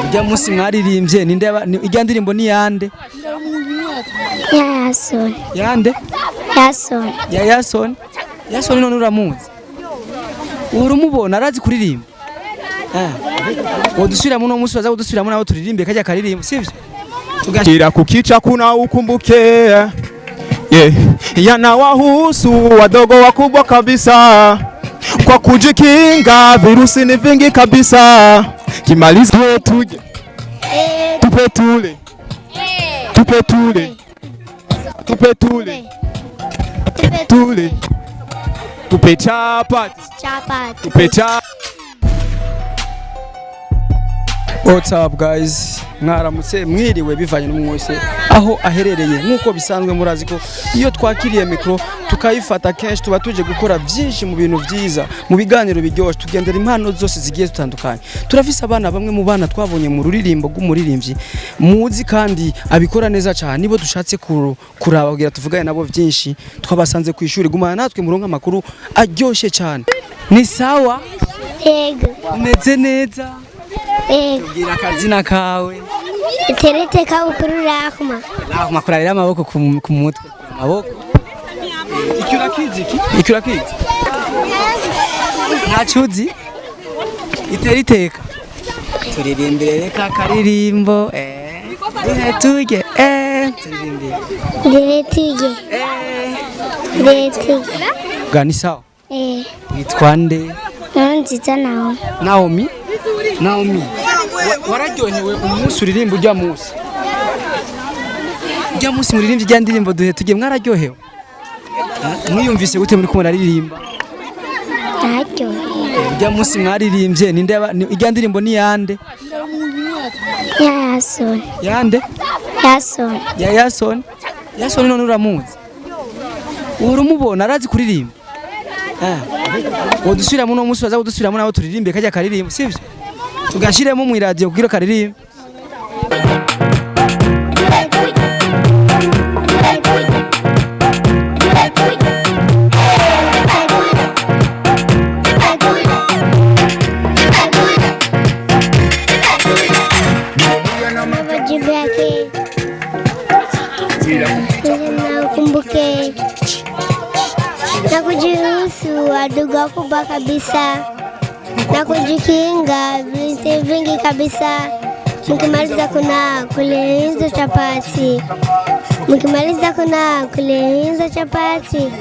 Ujya musi mwaririmbye ninde ijya ndirimbo ni yande? Yason. Yande? Yason. Ya Yason. Yason none uramuzi? Urumubona arazi kuririmba? Udusubira muno musi baza kudusubira muno abo turirimbe kajya karirimba sivyo? Tugashira kukicha kuna ukumbuke. Yanawahusu wadogo wakubwa kabisa, kwa kujikinga virusi ni vingi kabisa. Kimaliza tuje tupe tule tupe tule tupe tule tule tupe chapati tupe chapati. What's up guys? Mwaramutse mwiriwe bivanye n'umwose aho aherereye nkuko bisanzwe murazi ko iyo twakiriye mikro tukayifata kenshi tuba tuje gukora byinshi mu bintu byiza mu biganiro biryoshye tugendera impano zose zigiye zitandukanye. Turafise abana bamwe mu bana twabonye mu ruririmbo rw'umuririmbyi muzi kandi abikora neza cyane nibo dushatse kuraba kugira tuvugane nabo byinshi twabasanze ku ishuri gumana natwe muronka amakuru aryoshye cyane. Ni sawa? Yego. Umeze neza? Gira akazina kawe. Terete ka ukuru rahma. Rahma kurarira amaboko ku mutwe. Amaboko. Ikura kizi. Ntacuzi. Iteriteka. Turirimbire reka karirimbo tuje turirimbire. Tuje. Gani sawa? Witwande? Nziza nawe. Naomi, wararyohewe umunsi uririmba ujya munsi? Ujya munsi muririmbye ijya ndirimbo duhe tujye mwararyohewe? Mwiyumvise gute muri kumwe aririmba? Naryohewe. Ujya munsi mwaririmbye ninde ijya ndirimbo ni yande? Yason. Yande? Yason. Ya Yason. Yason none uramuzi? Urumubona arazi kuririmba? Udusubira muno musi baza kudusubira muno abo turirimbe kajya karirimba sivyo? Tugashiremo mu radio kugira karirimba. Kumbuke na kujiruhusu wadogo wakubwa kabisa na kujikinga virusi vingi kabisa. Mkimaliza kuna kule hizo chapati, mkimaliza kuna kule hizo chapati.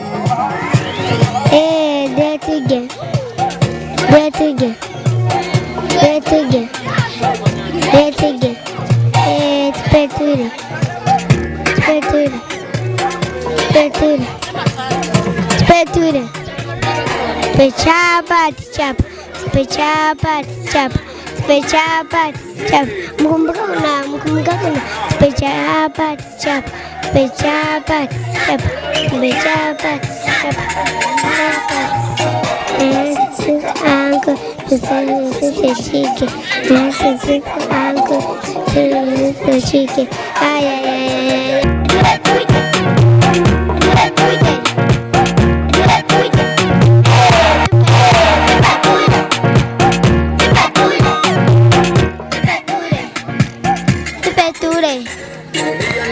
Tupe chapati. Mkumbuka kuna tupe chapati.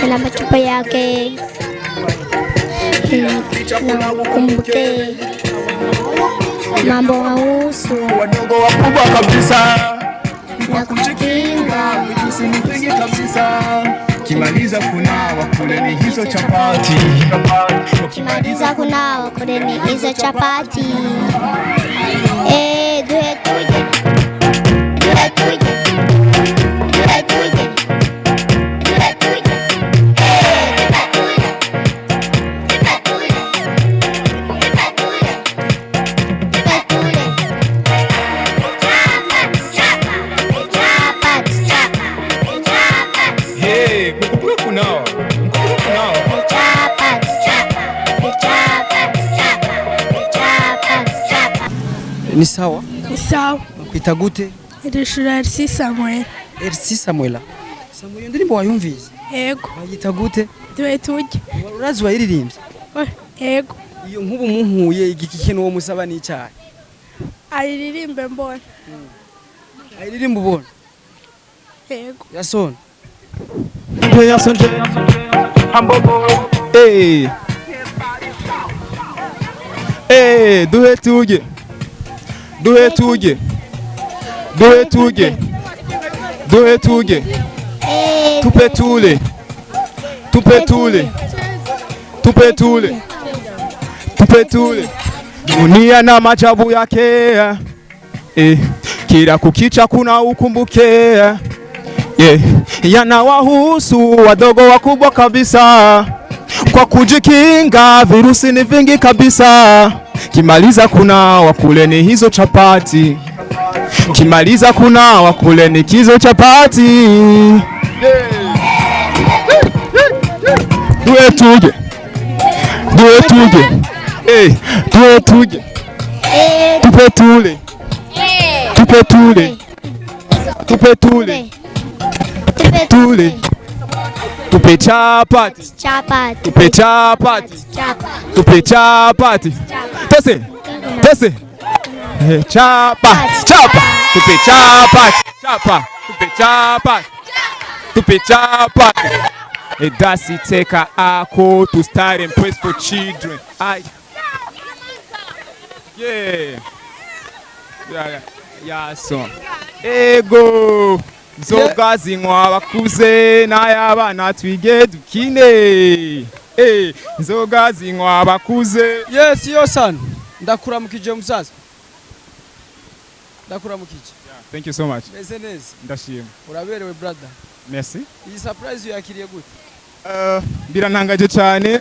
Na machupa yake na kumbuke mambo hausu wadogo wakubwa kabisa na kujikinga virusi vingi kabisa. Kimaliza kunawa kuleni hizo chapati. Kimaliza kunawa kuleni hizo chapati. Duhe tuje. Ni sawa? Ni sawa. Kwita gute? Irishura Elsi Samuel. Elsi Samuel. Samuel ndirimbo wayumvise? Yego. Bayita gute? Duhe tuje. Urazi wayiririmbye? Yego. Iyo nkubu muhuye igiki kintu wo musaba ni cyane. Ayiririmbe mbona. ayiririmba ubona Yego. yasona duhe tuge duhe tuge duhe tuge duhe tuge tupe tule tupe tule tupe tule tupe tule dunia na majabu yake kila kukicha kuna ukumbuke yanawahusu wadogo wakubwa kabisa kwa kujikinga virusi ni vingi kabisa kimaliza kuna wakuleni hizo chapati kimaliza kuna wakuleni hizo chapati duhe tuge duhe tuge duhe tuge tupe tule tupe tule tupe tule tule tupe chapati Chapati. tupe chapati Chapati. tupe chapati tese tese chapati chapa tupe chapati chapa tupe chapati tupe chapati edasi teka ako to start and praise for children yeah so ego zoga zinywa abakuze n'ay'abana twige dukine zoga zinywa abakuze yes yo sana ndakuramukije musaza ndakuramukije thank you so much meze neza ndashima uraberewe brother merci iyi surprise yakiriye gute birantangaje cyane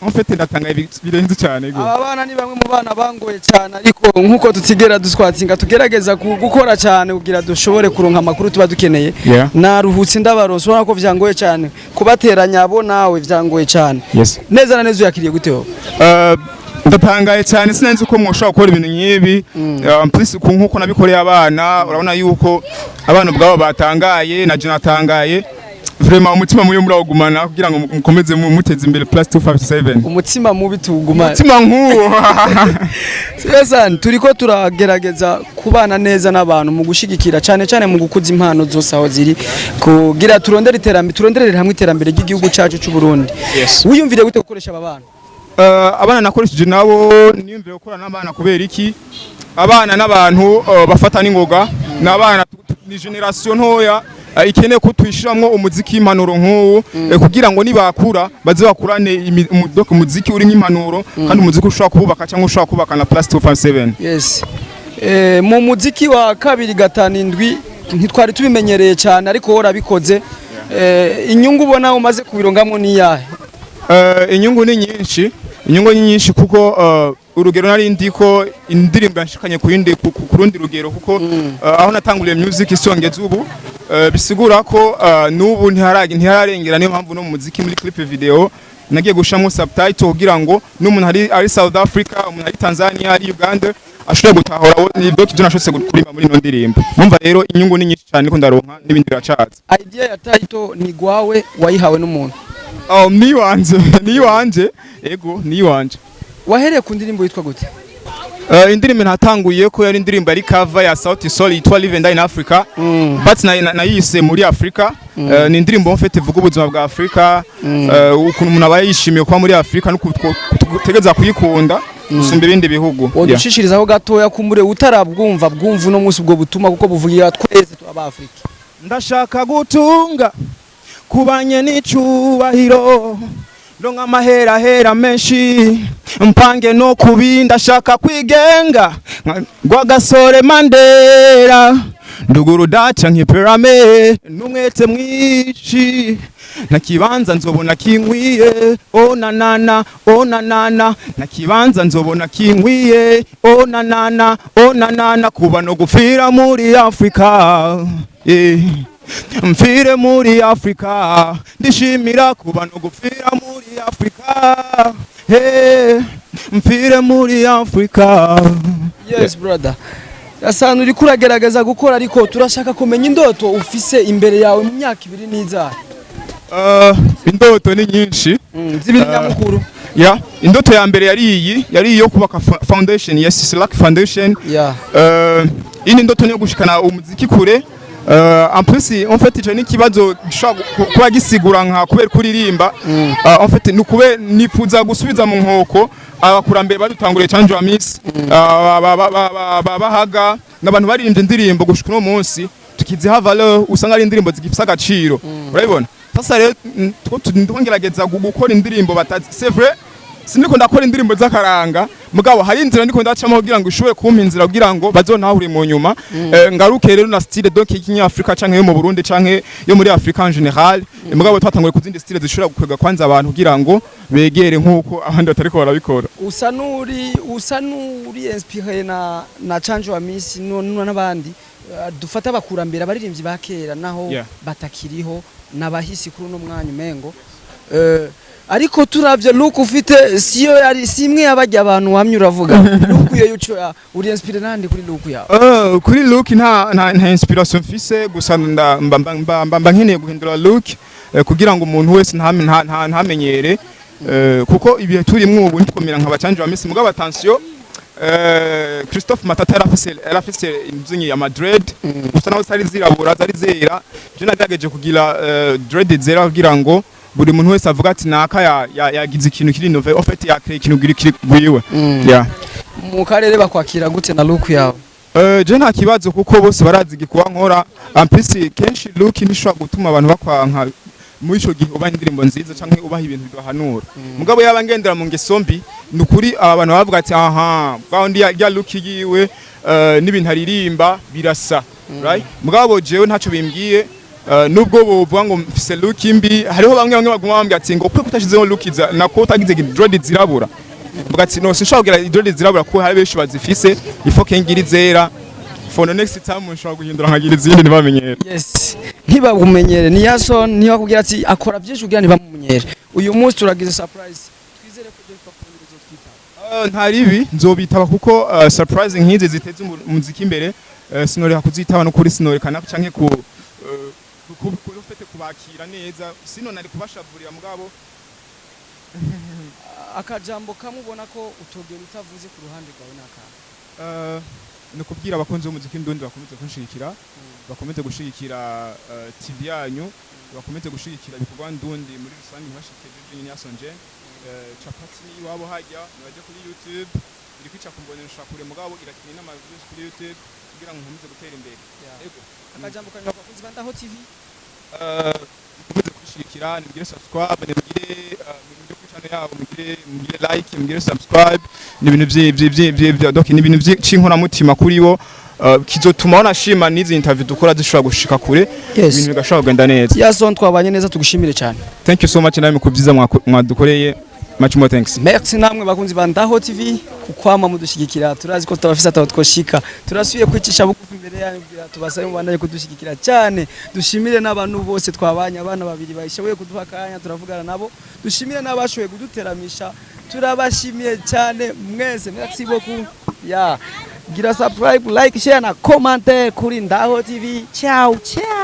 en fait ndatangaye birenze cyane go aba bana ni bamwe mu bana bangoye cyane ariko nkuko tutigera duswatsinga tugerageza gukora cyane kugira dushobore kuronka amakuru tuba dukeneye naruhutse ndabaronse ubona ko vyangoye cyane kubateranya abo nawe vyangoye cyane neza na neza yakiriye gute ho ndatangaye cyane sinenze uko mwoshobora gukora ibintu nk'ibi plus nkuko nabikoreye abana urabona yuko abana ubwabo batangaye na je natangaye vraiment umutima muyo murawugumana kugira ngo mukomeze muteze imbere plus 257 umutima mubi tugumana umutima nk'uwo sasa turiko turagerageza kubana neza n'abantu mu gushigikira cyane cyane mu gukuza impano zose aho ziri kugira turonderere hamwe iterambere ry'igihugu cyacu cy'u Burundi wiyumvire gute gukoresha aba bana abana nakoresheje nabo niyumvire gukora n'abana kubera iki abana n'abantu bafata n'ingoga n'abana ni generation ntoya ikeneye ko twishiramwo umuziki impanuro nk'uwo kugira ngo nibakura baze bakurane umuziki uri nk'impanuro kandi umuziki ushobora kububaka cyangwa ushobora kubaka na plus 257 yes mu muziki wa kabiri gatanu indwi ntitwari tubimenyereye cyane ariko warabikoze inyungu ubona umaze kubirongamwo ni yahe inyungu ni nyinshi kuko urugero nari ndiko indirimbo yashikanye ku rundi rugero kuko aho natanguriye music isongeza ubu bisigura ko nubu ntihararengera niyo mpamvu no mu muziki muri clip video nagiye gushamo subtitle kugira ngo n'umuntu ari South Africa umuntu ari Tanzania ari Uganda ashobora gutahora nibyo kije nashose kuririmba muri no ndirimbo numva rero inyungu ni nyinshi cyane ko ndaronka n'ibindi biracaza idea ya title ni gwawe wayihawe n'umuntu ni wanje ego ni wanje wahereye ku ndirimbo yitwa gute indirimbo natanguye ko yari indirimbo ari cover ya Sauti Sol yitwa Live and Die in Africa but nayise muri Africa ni indirimbo mfite ivuga ubuzima bwa Africa ukuntu umuntu aba yishimiye kuba muri Africa no kutegeza kuyikunda usumba ibindi bihugu udushishirizaho gatoya kumure utarabwumva bwumva no munsi ubwo butuma kuko buvugira twese aba Africa ndashaka gutunga kubanye n'icubahiro ndonga amahera menshi mpange no kubinda shaka kwigenga gwagasore Mandela nduguru dacha nk'iperame numwete mwishi nakibanza nzobona kinkwiye onanana nakibanza nzobona kinkwiye onanana kuba no gufira muri Afrika mfire muri Afrika ndishimira kuba no gufira muri Afrika mfire muri Afrika yes brother asana uri kuragerageza gukora ariko turashaka kumenya indoto ufise imbere yawe mu myaka 2 n'izaha indoto ni nyinshi zibiri nyamukuru Yeah, indoto ya mbere yari iyo kubaka foundation ya Slack Foundation. Yeah. Ini ndoto niyo gushikana umuziki kure. En plus en fait je n'ikibazo gishobora kuba gisigura nka kubera kuririmba. En fait nukube nifuza gusubiza mu nkoko abakurambere badutanguriye canje wa miss bahaga n'abantu baririmbye indirimbo gushika no munsi tukiziha valeur usanga ari indirimbo zigifisa agaciro. Urabibona? Sasa rero ndongerageza gukora indirimbo batazi. C'est vrai siniko ndakora indirimbo z'akaranga mugabo hari inzira ndiko ndacamo kugira ngo ishobore kumpa inzira kugira ngo bazontahure mu nyuma. Ngaruke rero na style donc y'ikinyafrika canke yo mu Burundi canke yo muri Afrika en general. Mugabo twatangure kuzindi style zishobora gukwega kwanza abantu kugira ngo begere nkuko abandi batariko barabikora. Usa nuri inspiré na Change wa Miss n'abandi dufata abakurambere abaririmbyi bakera naho batakiriho nabahisi kuri no mwanya umengo ariko turavye look ufite siyo yari simwe yabajya abantu wamye uravuga look yo yuco uri inspire nande kuri look yawe kuri look nta inspiration mfise gusa mba nkeneye guhindura look kugira ngo umuntu wese ntamenyere kuko ibihe turimwo ubu ndikomera nka bacanje wa Miss mugabo attention Christophe Matata yarafise imzinyi ya Madrid gusa naho zari zirabura zari zera je nagerageje kugira dread zera kugira ngo buri muntu wese avuga ati naka yagize ikintu kiri innove en fait yakre ikintu kiri gwiwe. Yeah, mu karere bakwakira gute na look yawe? Je nta kibazo kuko bose barazi gikuba nkora en plus kenshi look nishobora gutuma abantu bakwanka muri ico gihe uba indirimbo nziza canke ubaha ibintu bibahanura. Mugabo yabangendera mu ngeso mbi nukuri abantu bavuga ati aha bwandi ya look yiwe n'ibintu aririmba birasa, right? Mugabo jewe ntaco bimbwiye nubwo bovuga ngo mfise look imbi hariho bamwe baguma bambya ati ngo kwe kutashizeho look nako utagize dread zirabura. Mvuga ati no sinshobora kugira dread zirabura ko hari benshi bazifise ifo kengira izera for the next time nshobora guhindura nkagira izindi ntibamenyere. Yes, ntibagumenyere ni Yason niyo kugira ati akora byinshi kugira ntibamumenyere. Uyu munsi turagize surprise twizere ko je twakomeza twitaba ntaribi nzobitaba kuko surprising nkize ziteze umuziki imbere sinoreka kuzitaba no kuri sinorekana canke ku ufite kubakira neza sino nari kubashavurira mugabo akajambo kamubona ko utogera utavuze ku ruhande rwawe naka no kubwira abakunzi b'umuziki ndundi bakomeze kunshigikira bakomeze gushigikira TV yanyu bakomeze gushigikira ibikorwa ndundi muri rusange bashikije nyine yasonje Chapati ni wabo hajya nabaje kuri YouTube iri kwica kumbonesha kure mugabo irakina n'amavideo kuri YouTube kugira ngo nkomeze gutera imbere. Yego akajambo kanywa bakunzi bandaho TV mukomeze kushigikira nigire subscribe nigire ibintu byo channel yabo mugire like mugire subscribe n'ibintu vye donc n'ibintu by'inkora mutima kuri bo kizotuma wanashima n'izi interview dukora zishobora gushika kure ibintu bigashobora kugenda neza. Yason twabanye neza tugushimire cyane. Thank you so much nawe mukubyiza mwadukoreye. Much more thanks. Merci namwe bakunzi bandaho TV kukwama mudushigikira turazi ko turabafisa twoshika turasubiye kwicisha bugufi imbere yanyu kugira tubasabe mubandanye kudushigikira cyane dushimire n'abantu bose twabanye abana babiri bayishoboye kuduha kanya turavugana nabo dushimire n'abashoboye kuduteramisha turabashimiye cyane mwese. Merci beaucoup ya gira subscribe like share na commenter kuri Ndaho TV. Ciao ciao.